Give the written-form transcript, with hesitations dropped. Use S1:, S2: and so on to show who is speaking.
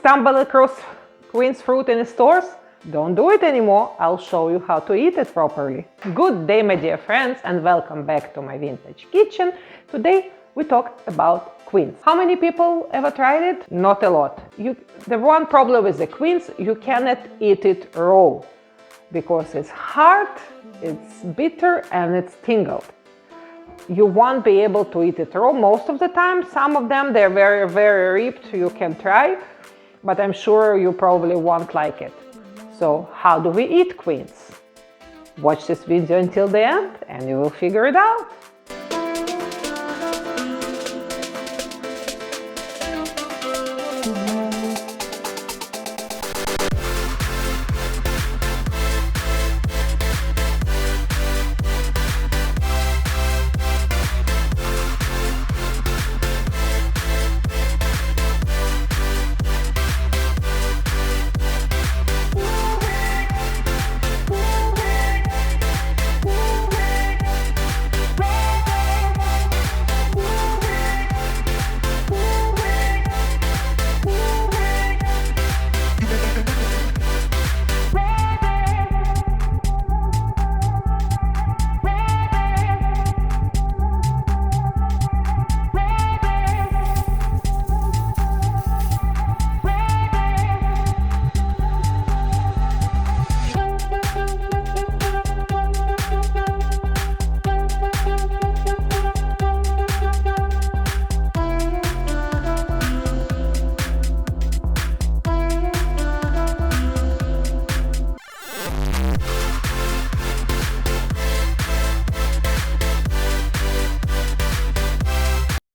S1: stumble across quince fruit in the stores? Don't do it anymore. I'll show you how to eat it properly. Good day, my dear friends, and welcome back to my vintage kitchen. Today we talk about quince. How many people ever tried it? Not a lot. The one problem with the quince, you cannot eat it raw because it's hard, it's bitter, and it's tingled. You won't be able to eat it raw most of the time. Some of them, they're very, very ripped. You can try, but I'm sure you probably won't like it. So how do we eat quince? Watch this video until the end and you will figure it out.